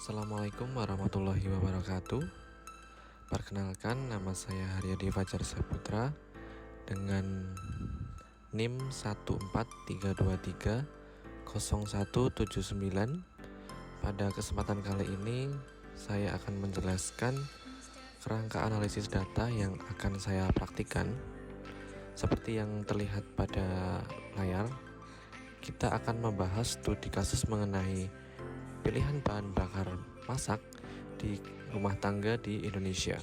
Assalamualaikum warahmatullahi wabarakatuh. Perkenalkan, nama saya Haryadi Fajar Saputra dengan NIM 143230179. Pada kesempatan kali ini saya akan menjelaskan kerangka analisis data yang akan saya praktikkan. Seperti yang terlihat pada layar, kita akan membahas studi kasus mengenai pilihan bahan bakar masak di rumah tangga di Indonesia.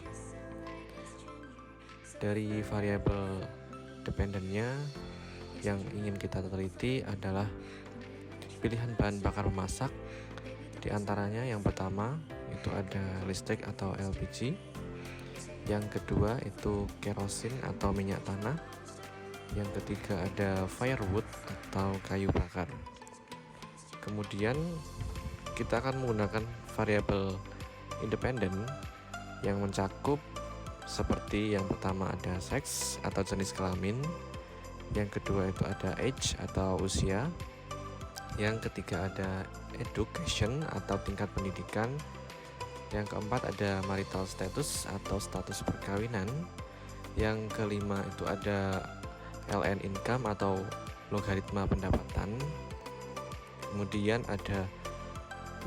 Dari variabel dependennya yang ingin kita teliti adalah pilihan bahan bakar masak. Di antaranya yang pertama itu ada listrik atau LPG, yang kedua itu kerosin atau minyak tanah, yang ketiga ada firewood atau kayu bakar. Kemudian kita akan menggunakan variabel independen yang mencakup seperti yang pertama ada seks atau jenis kelamin, yang kedua itu ada age atau usia, yang ketiga ada education atau tingkat pendidikan, yang keempat ada marital status atau status perkawinan, yang kelima itu ada LN income atau logaritma pendapatan, kemudian ada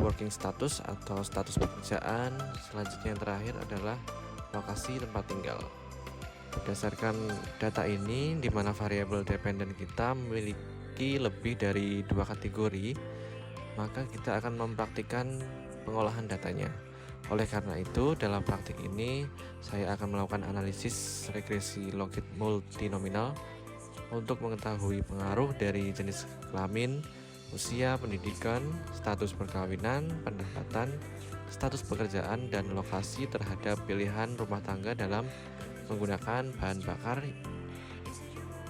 working status atau status pekerjaan, selanjutnya yang terakhir adalah lokasi tempat tinggal. Berdasarkan data ini, di mana variabel dependen kita memiliki lebih dari 2 kategori, maka kita akan mempraktikkan pengolahan datanya. Oleh karena itu, dalam praktik ini saya akan melakukan analisis regresi logit multinominal untuk mengetahui pengaruh dari jenis kelamin, usia, pendidikan, status perkawinan, pendapatan, status pekerjaan, dan lokasi terhadap pilihan rumah tangga dalam menggunakan bahan bakar,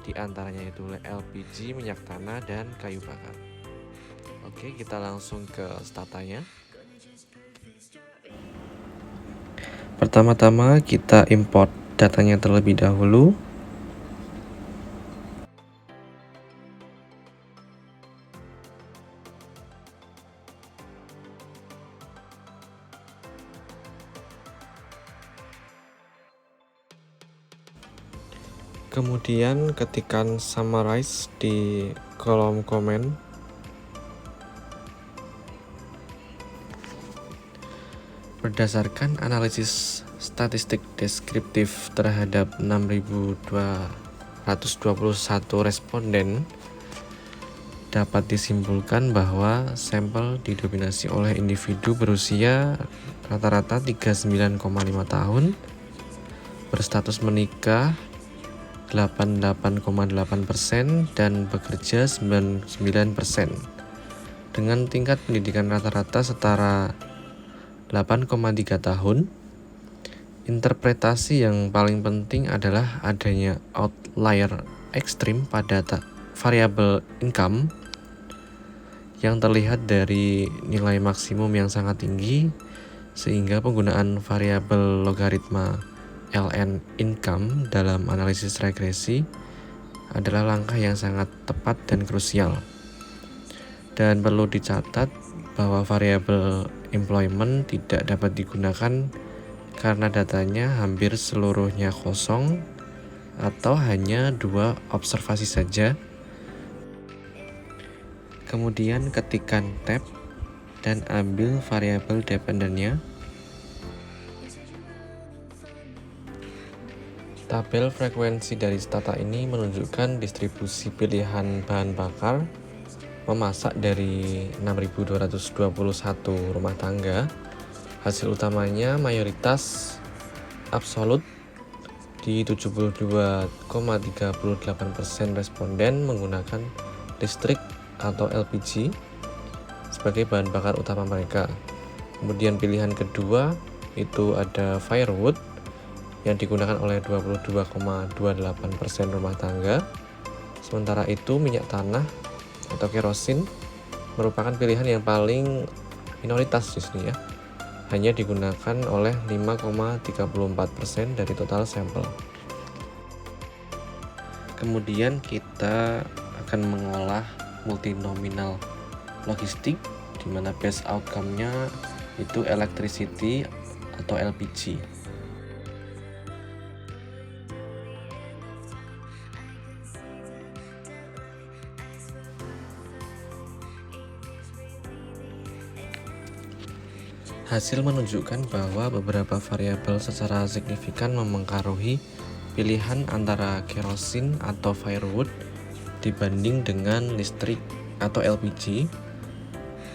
di antaranya itu LPG, minyak tanah, dan kayu bakar. Oke, kita langsung ke statanya. Pertama-tama kita import datanya terlebih dahulu. Kemudian ketikkan summarize di kolom komen. Berdasarkan analisis statistik deskriptif terhadap 6.221 responden, dapat disimpulkan bahwa sampel didominasi oleh individu berusia rata-rata 39,5 tahun, berstatus menikah 88,8% dan bekerja 99%, dengan tingkat pendidikan rata-rata setara 8,3 tahun. Interpretasi yang paling penting adalah adanya outlier ekstrim pada variabel income yang terlihat dari nilai maksimum yang sangat tinggi, sehingga penggunaan variabel logaritma LN income dalam analisis regresi adalah langkah yang sangat tepat dan krusial. Dan perlu dicatat bahwa variabel employment tidak dapat digunakan karena datanya hampir seluruhnya kosong atau hanya 2 observasi saja. Kemudian ketikkan tab dan ambil variabel dependennya. Tabel frekuensi dari stata ini menunjukkan distribusi pilihan bahan bakar memasak dari 6.221 rumah tangga. Hasil utamanya mayoritas absolut di 72,38% responden menggunakan listrik atau LPG sebagai bahan bakar utama mereka. Kemudian pilihan kedua itu ada firewood yang digunakan oleh 22,28% rumah tangga. Sementara itu minyak tanah atau kerosin merupakan pilihan yang paling minoritas di sini ya. Hanya digunakan oleh 5,34% dari total sampel. Kemudian kita akan mengolah multinominal logistik, di mana base outcome-nya itu electricity atau LPG. Hasil menunjukkan bahwa beberapa variabel secara signifikan memengaruhi pilihan antara kerosin atau firewood dibanding dengan listrik atau LPG.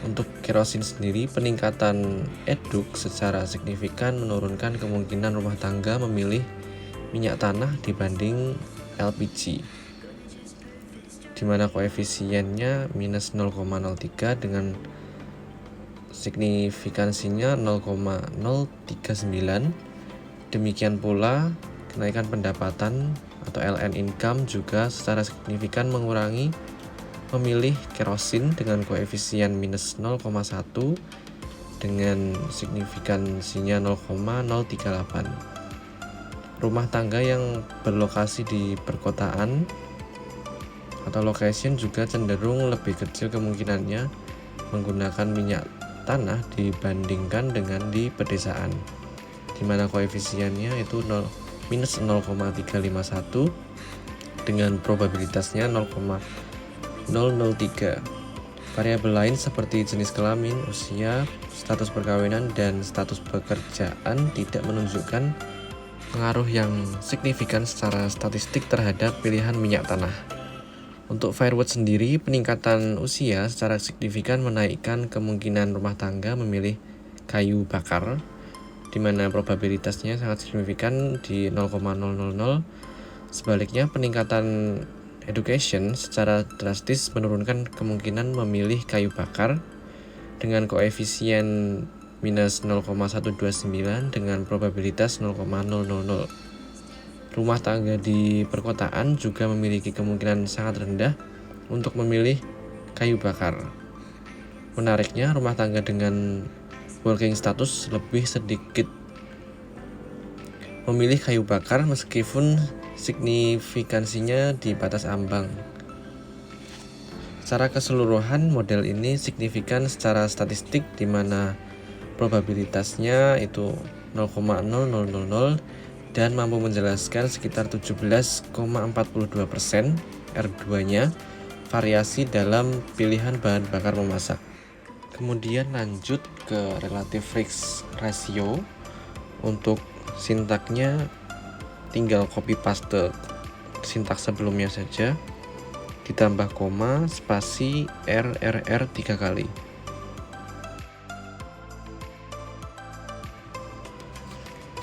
Untuk kerosin sendiri, peningkatan eduk secara signifikan menurunkan kemungkinan rumah tangga memilih minyak tanah dibanding LPG, di mana koefisiennya minus 0,03 dengan signifikansinya 0,039. Demikian pula kenaikan pendapatan atau LN income juga secara signifikan mengurangi memilih kerosin dengan koefisien minus 0,1 dengan signifikansinya 0,038. Rumah tangga yang berlokasi di perkotaan atau location juga cenderung lebih kecil kemungkinannya menggunakan minyak tanah dibandingkan dengan di pedesaan, di mana koefisiennya itu minus 0,351 dengan probabilitasnya 0,003. Variabel lain seperti jenis kelamin, usia, status perkawinan, dan status pekerjaan tidak menunjukkan pengaruh yang signifikan secara statistik terhadap pilihan minyak tanah. Untuk firewood sendiri, peningkatan usia secara signifikan menaikkan kemungkinan rumah tangga memilih kayu bakar, di mana probabilitasnya sangat signifikan di 0,000. Sebaliknya, peningkatan education secara drastis menurunkan kemungkinan memilih kayu bakar dengan koefisien minus 0,129 dengan probabilitas 0,000. Rumah tangga di perkotaan juga memiliki kemungkinan sangat rendah untuk memilih kayu bakar. Menariknya, rumah tangga dengan working status lebih sedikit memilih kayu bakar meskipun signifikansinya di batas ambang. Secara keseluruhan, model ini signifikan secara statistik di mana probabilitasnya itu 0,0000 dan mampu menjelaskan sekitar 17,42% R2-nya variasi dalam pilihan bahan bakar memasak. Kemudian lanjut ke relative risk ratio. Untuk sintaknya tinggal copy paste sintaks sebelumnya saja, ditambah koma, spasi, RRR 3 kali.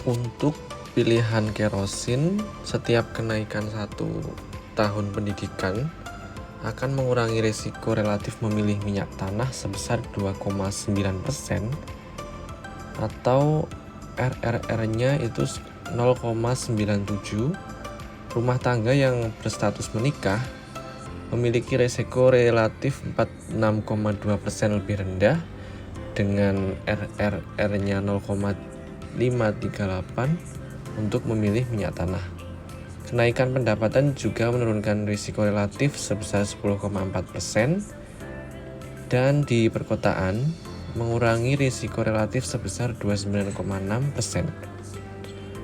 Untuk pilihan kerosin, setiap kenaikan 1 tahun pendidikan akan mengurangi risiko relatif memilih minyak tanah sebesar 2,9% atau RRR-nya itu 0,97. Rumah tangga yang berstatus menikah memiliki risiko relatif 46,2% lebih rendah dengan RRR-nya 0,538 untuk memilih minyak tanah. Kenaikan pendapatan juga menurunkan risiko relatif sebesar 10,4% dan di perkotaan mengurangi risiko relatif sebesar 29,6%.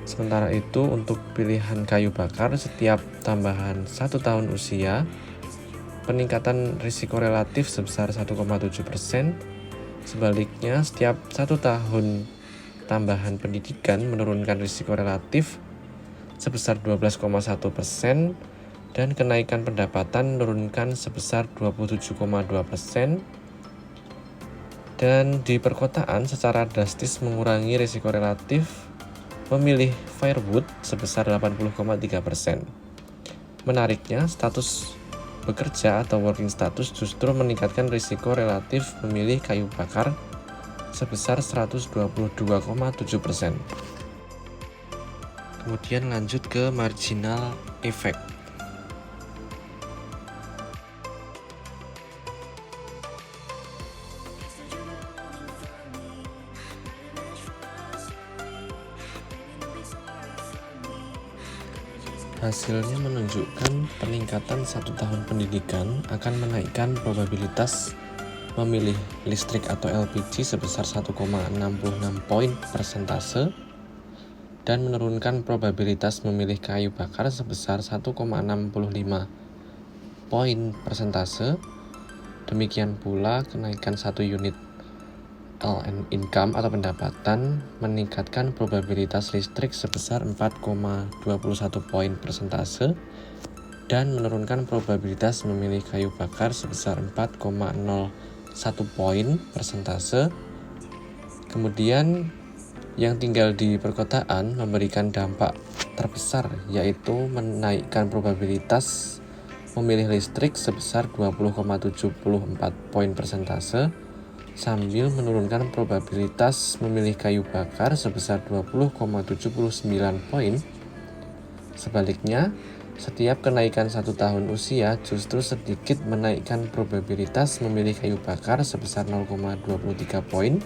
Sementara itu, untuk pilihan kayu bakar, setiap tambahan 1 tahun usia, peningkatan risiko relatif sebesar 1,7%. Sebaliknya, setiap 1 tahun tambahan pendidikan menurunkan risiko relatif sebesar 12,1% dan kenaikan pendapatan menurunkan sebesar 27,2%. Dan di perkotaan secara drastis mengurangi risiko relatif memilih firewood sebesar 80,3%. Menariknya, status bekerja atau working status justru meningkatkan risiko relatif memilih kayu bakar sebesar 122,7%. Kemudian lanjut ke marginal effect. Hasilnya menunjukkan peningkatan 1 tahun pendidikan akan menaikkan probabilitas memilih listrik atau LPG sebesar 1,66 poin persentase dan menurunkan probabilitas memilih kayu bakar sebesar 1,65 poin persentase. Demikian pula kenaikan 1 unit LN income atau pendapatan meningkatkan probabilitas listrik sebesar 4,21 poin persentase dan menurunkan probabilitas memilih kayu bakar sebesar 4,01 poin persentase. Kemudian yang tinggal di perkotaan memberikan dampak terbesar, yaitu menaikkan probabilitas memilih listrik sebesar 20,74 poin persentase sambil menurunkan probabilitas memilih kayu bakar sebesar 20,79 poin. Sebaliknya, setiap kenaikan 1 tahun usia justru sedikit menaikkan probabilitas memilih kayu bakar sebesar 0,23 poin.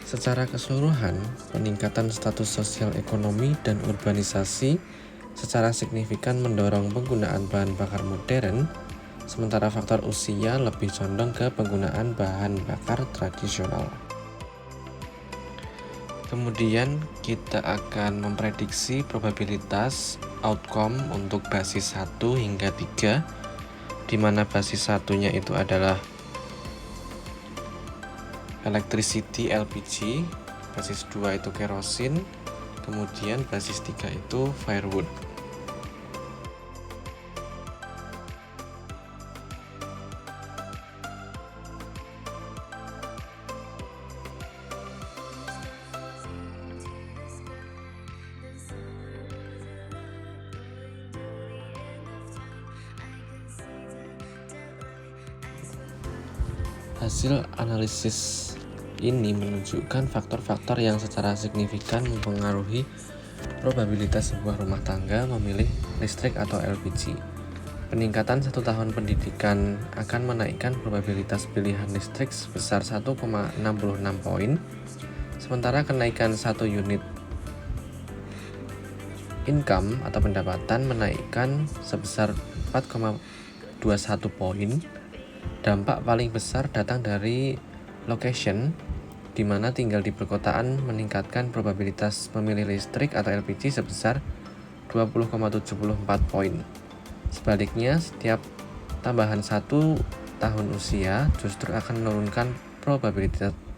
Secara keseluruhan, peningkatan status sosial ekonomi dan urbanisasi secara signifikan mendorong penggunaan bahan bakar modern, sementara faktor usia lebih condong ke penggunaan bahan bakar tradisional. Kemudian kita akan memprediksi probabilitas outcome untuk basis 1 hingga 3, di mana basis 1-nya itu adalah electricity LPG, basis 2 itu kerosin, kemudian basis 3 itu firewood. Hasil analisis ini menunjukkan faktor-faktor yang secara signifikan mempengaruhi probabilitas sebuah rumah tangga memilih listrik atau LPG. Peningkatan 1 tahun pendidikan akan menaikkan probabilitas pilihan listrik sebesar 1,66 poin, sementara kenaikan 1 unit income atau pendapatan menaikkan sebesar 4,21 poin. Dampak paling besar datang dari location, di mana tinggal di perkotaan meningkatkan probabilitas memilih listrik atau LPG sebesar 20,74 poin. Sebaliknya, setiap tambahan 1 tahun usia justru akan menurunkan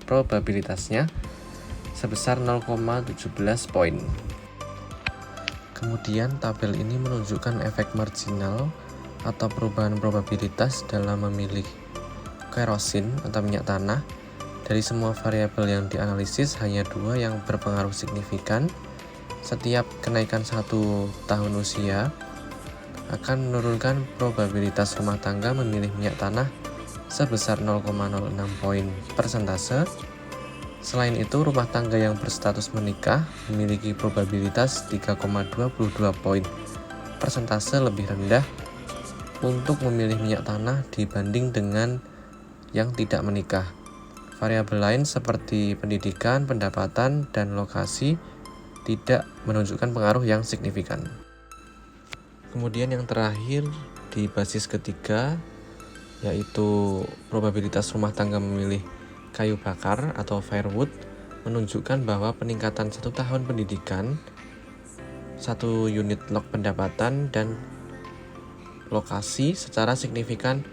probabilitasnya sebesar 0,17 poin. Kemudian tabel ini menunjukkan efek marginal atau perubahan probabilitas dalam memilih kerosin atau minyak tanah. Dari semua variabel yang dianalisis, hanya 2 yang berpengaruh signifikan. Setiap kenaikan 1 tahun usia akan menurunkan probabilitas rumah tangga memilih minyak tanah sebesar 0,06 poin persentase. Selain itu, rumah tangga yang berstatus menikah memiliki probabilitas 3,22 poin persentase lebih rendah untuk memilih minyak tanah dibanding dengan yang tidak menikah. Variabel lain seperti pendidikan, pendapatan, dan lokasi tidak menunjukkan pengaruh yang signifikan. Kemudian yang terakhir di basis ketiga, yaitu probabilitas rumah tangga memilih kayu bakar atau firewood, menunjukkan bahwa peningkatan 1 tahun pendidikan, 1 unit log pendapatan, dan lokasi secara signifikan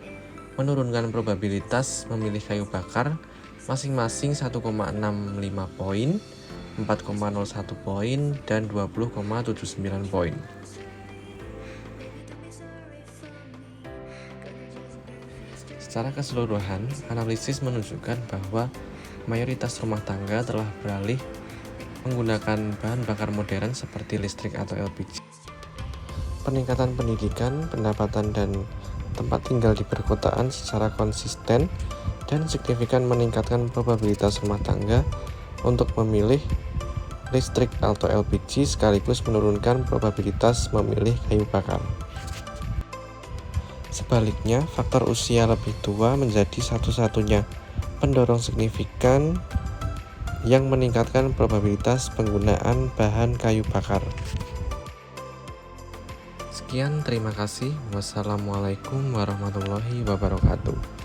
menurunkan probabilitas memilih kayu bakar masing-masing 1,65 poin, 4,01 poin, dan 20,79 poin. Secara keseluruhan, analisis menunjukkan bahwa mayoritas rumah tangga telah beralih menggunakan bahan bakar modern seperti listrik atau LPG. Peningkatan pendidikan, pendapatan, dan tempat tinggal di perkotaan secara konsisten dan signifikan meningkatkan probabilitas rumah tangga untuk memilih listrik atau LPG sekaligus menurunkan probabilitas memilih kayu bakar. Sebaliknya, faktor usia lebih tua menjadi satu-satunya pendorong signifikan yang meningkatkan probabilitas penggunaan bahan kayu bakar. Sekian, terima kasih. Wassalamualaikum warahmatullahi wabarakatuh.